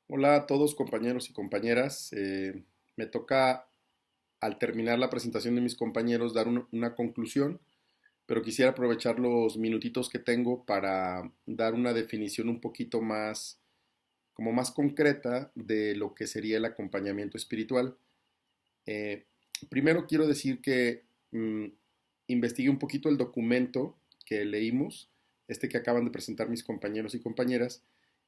Hola a todos compañeros y compañeras. Me toca al terminar la presentación de mis compañeros dar una conclusión, pero quisiera aprovechar los minutitos que tengo para dar una definición un poquito más, como más concreta de lo que sería el acompañamiento espiritual. Eh, Primero quiero decir que investigué un poquito el documento que leímos, este que acaban de presentar mis compañeros y compañeras,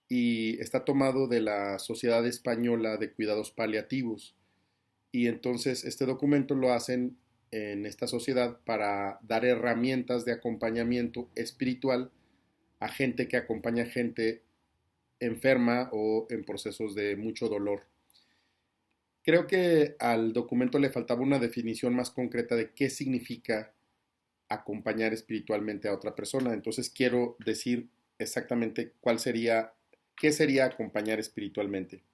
y está tomado de la Sociedad Española de Cuidados Paliativos. Y entonces este documento lo hacen en esta sociedad para dar herramientas de acompañamiento espiritual a gente que acompaña gente enferma o en procesos de mucho dolor. Creo que al documento le faltaba una definición más concreta de qué significa acompañar espiritualmente a otra persona. Entonces quiero decir exactamente qué sería acompañar espiritualmente.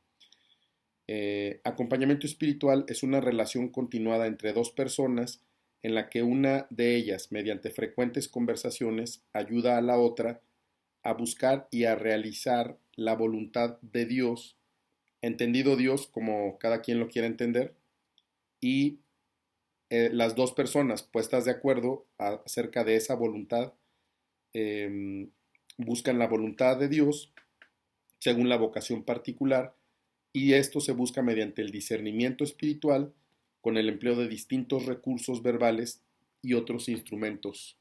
Acompañamiento espiritual es una relación continuada entre dos personas en la que una de ellas, mediante frecuentes conversaciones, ayuda a la otra a buscar y a realizar la voluntad de Dios, entendido Dios como cada quien lo quiera entender, y las dos personas puestas de acuerdo acerca de esa voluntad eh, buscan la voluntad de Dios según la vocación particular, y esto se busca mediante el discernimiento espiritual con el empleo de distintos recursos verbales y otros instrumentos.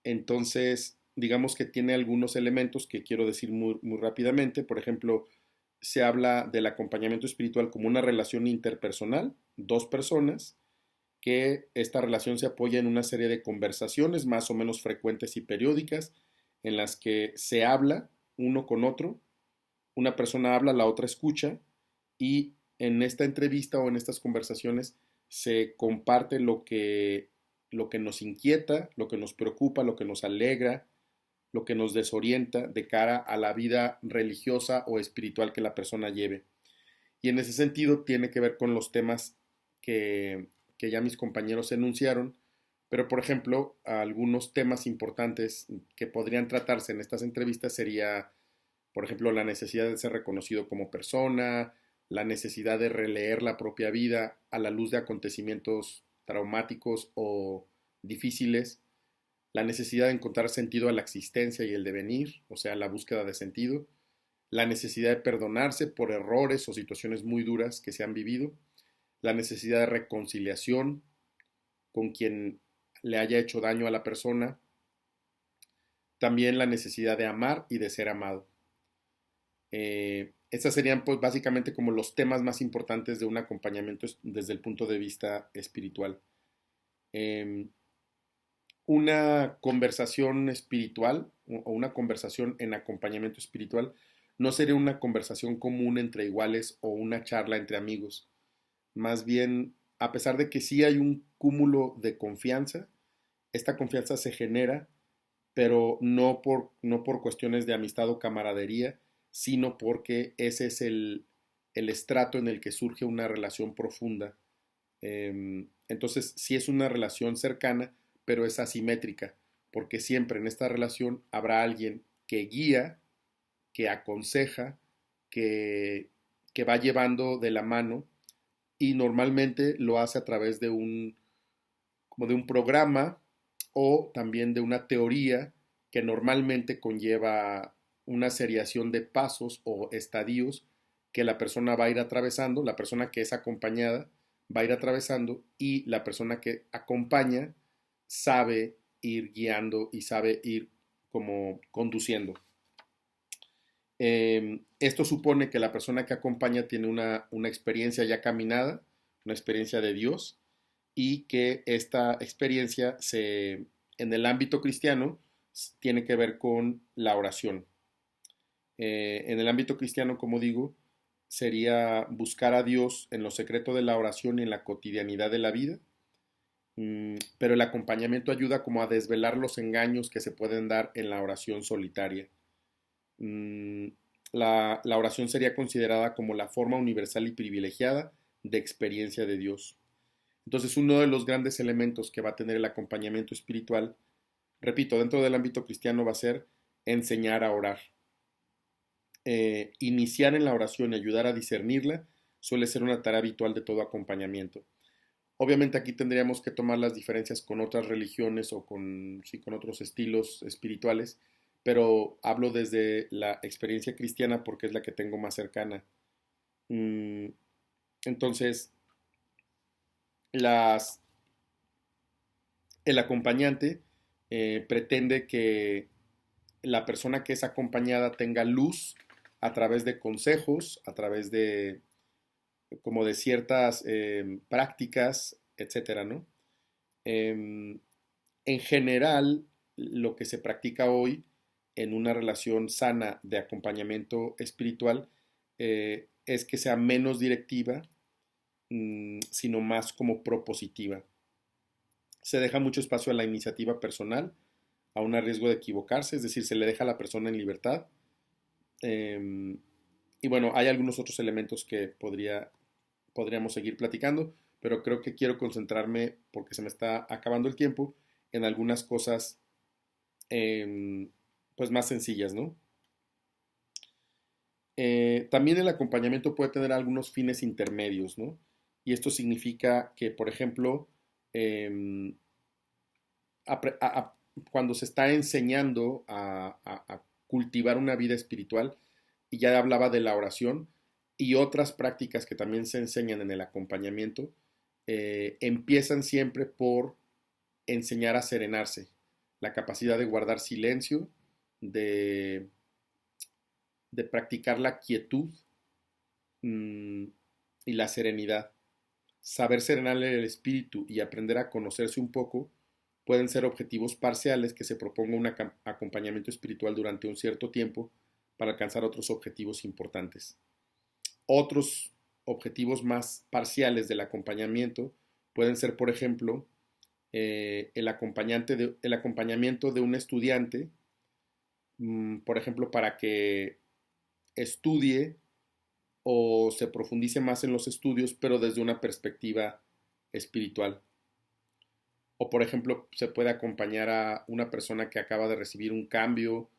Entonces, digamos que tiene algunos elementos que quiero decir muy rápidamente. Por ejemplo, se habla del acompañamiento espiritual como una relación interpersonal, dos personas, que esta relación se apoya en una serie de conversaciones más o menos frecuentes y periódicas en las que se habla uno con otro, una persona habla, la otra escucha, y en esta entrevista o en estas conversaciones se comparte lo que nos inquieta, lo que nos preocupa, lo que nos alegra, lo que nos desorienta de cara a la vida religiosa o espiritual que la persona lleve. Y en ese sentido tiene que ver con los temas que ya mis compañeros enunciaron, pero por ejemplo, algunos temas importantes que podrían tratarse en estas entrevistas sería, por ejemplo, la necesidad de ser reconocido como persona, la necesidad de releer la propia vida a la luz de acontecimientos traumáticos o difíciles, la necesidad de encontrar sentido a la existencia y el devenir, o sea, la búsqueda de sentido, la necesidad de perdonarse por errores o situaciones muy duras que se han vivido, la necesidad de reconciliación con quien le haya hecho daño a la persona, también la necesidad de amar y de ser amado. Estos serían pues básicamente como los temas más importantes de un acompañamiento desde el punto de vista espiritual. Eh, una conversación espiritual o una conversación en acompañamiento espiritual no sería una conversación común entre iguales o una charla entre amigos. Más bien, a pesar de que sí hay un cúmulo de confianza, esta confianza se genera, pero no por cuestiones de amistad o camaradería, sino porque ese es el estrato en el que surge una relación profunda. Entonces, sí es una relación cercana, pero es asimétrica, porque siempre en esta relación habrá alguien que guía, que aconseja, que, que va llevando de la mano, y normalmente lo hace a través como de un programa o también de una teoría que normalmente conlleva una seriación de pasos o estadios que la persona va a ir atravesando, la persona que es acompañada va a ir atravesando, y la persona que acompaña sabe ir guiando y sabe ir como conduciendo. Esto supone que la persona que acompaña tiene una experiencia ya caminada, una experiencia de Dios, y que esta experiencia en el ámbito cristiano tiene que ver con la oración. En el ámbito cristiano, como digo, sería buscar a Dios en lo secreto de la oración y en la cotidianidad de la vida, pero el acompañamiento ayuda como a desvelar los engaños que se pueden dar en la oración solitaria. Mm, la oración sería considerada como la forma universal y privilegiada de experiencia de Dios. Entonces, uno de los grandes elementos que va a tener el acompañamiento espiritual, repito, dentro del ámbito cristiano va a ser enseñar a orar. iniciar en la oración y ayudar a discernirla suele ser una tarea habitual de todo acompañamiento. Obviamente aquí tendríamos que tomar las diferencias con otras religiones o con, sí, con otros estilos espirituales, pero hablo desde la experiencia cristiana porque es la que tengo más cercana. Mm, entonces, las, el acompañante pretende que la persona que es acompañada tenga luz a través de consejos, a través de como de ciertas prácticas, etcétera, ¿no? En general, lo que se practica hoy en una relación sana de acompañamiento espiritual es que sea menos directiva, sino más como propositiva. Se deja mucho espacio a la iniciativa personal, a un riesgo de equivocarse, es decir, se le deja a la persona en libertad. Eh, y bueno, hay algunos otros elementos que podríamos seguir platicando, pero creo que quiero concentrarme, porque se me está acabando el tiempo, en algunas cosas pues más sencillas, ¿no? También el acompañamiento puede tener algunos fines intermedios, ¿no? Y esto significa que, por ejemplo, eh, cuando se está enseñando a cultivar una vida espiritual, y ya hablaba de la oración y otras prácticas que también se enseñan en el acompañamiento, empiezan siempre por enseñar a serenarse, la capacidad de guardar silencio, de, de practicar la quietud mmm, y la serenidad. Saber serenar el espíritu y aprender a conocerse un poco pueden ser objetivos parciales que se proponga un acompañamiento espiritual durante un cierto tiempo para alcanzar otros objetivos importantes. Otros objetivos más parciales del acompañamiento pueden ser, por ejemplo, el acompañamiento de un estudiante, por ejemplo, para que estudie o se profundice más en los estudios, pero desde una perspectiva espiritual. O, por ejemplo, se puede acompañar a una persona que acaba de recibir un cambio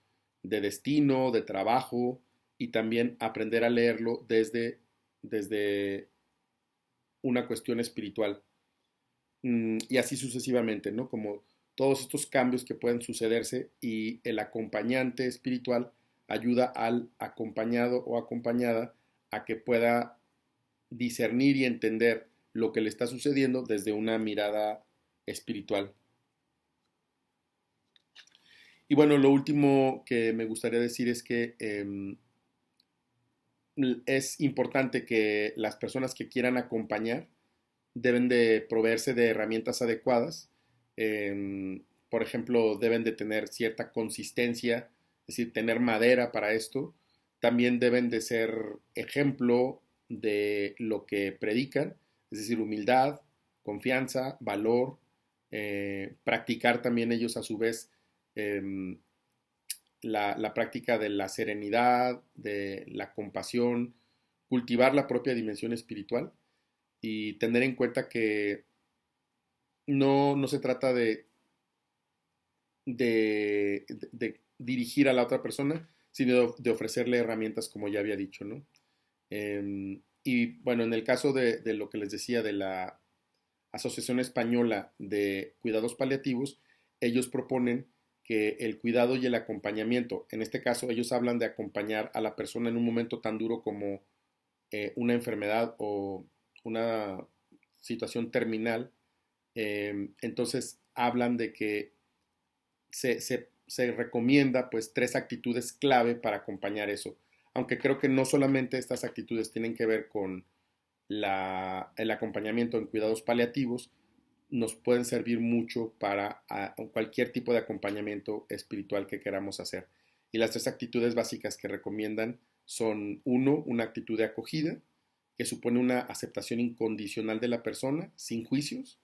de destino, de trabajo, y también aprender a leerlo desde una cuestión espiritual. Y así sucesivamente, ¿no? Como todos estos cambios que pueden sucederse, y el acompañante espiritual ayuda al acompañado o acompañada a que pueda discernir y entender lo que le está sucediendo desde una mirada espiritual. Y bueno, lo último que me gustaría decir es que es importante que las personas que quieran acompañar deben de proveerse de herramientas adecuadas. Por ejemplo, deben de tener cierta consistencia, es decir, tener madera para esto. También deben de ser ejemplo de lo que predican, es decir, humildad, confianza, valor, practicar también ellos a su vez eh, la práctica de la serenidad, de la compasión, cultivar la propia dimensión espiritual y tener en cuenta que no se trata de dirigir a la otra persona, sino de ofrecerle herramientas, como ya había dicho, ¿no? Y bueno, en el caso de lo que les decía de la Asociación Española de Cuidados Paliativos, ellos proponen que el cuidado y el acompañamiento, en este caso ellos hablan de acompañar a la persona en un momento tan duro como una enfermedad o una situación terminal. Entonces hablan de que se recomienda pues tres actitudes clave para acompañar eso, aunque creo que no solamente estas actitudes tienen que ver con el acompañamiento en cuidados paliativos, nos pueden servir mucho para cualquier tipo de acompañamiento espiritual que queramos hacer. Y las tres actitudes básicas que recomiendan son: uno, una actitud de acogida, que supone una aceptación incondicional de la persona, sin juicios.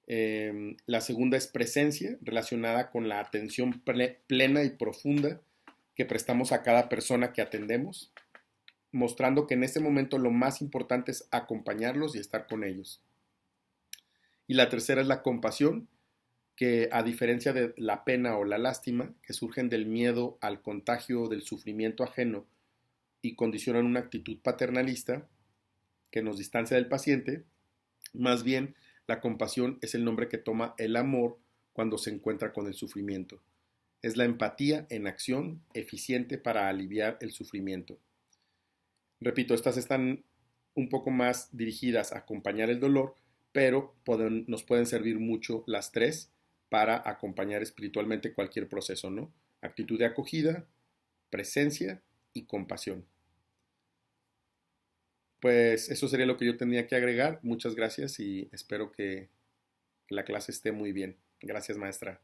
La segunda es presencia, relacionada con la atención plena y profunda que prestamos a cada persona que atendemos, mostrando que en este momento lo más importante es acompañarlos y estar con ellos. Y la tercera es la compasión, que a diferencia de la pena o la lástima, que surgen del miedo al contagio del sufrimiento ajeno, y condicionan una actitud paternalista que nos distancia del paciente. Más bien, la compasión es el nombre que toma el amor cuando se encuentra con el sufrimiento. Es la empatía en acción eficiente para aliviar el sufrimiento. Repito, estas están un poco más dirigidas a acompañar el dolor, pero nos pueden servir mucho las tres para acompañar espiritualmente cualquier proceso, ¿no? Actitud de acogida, presencia y compasión. Pues eso sería lo que yo tenía que agregar. Muchas gracias y espero que la clase esté muy bien. Gracias, maestra.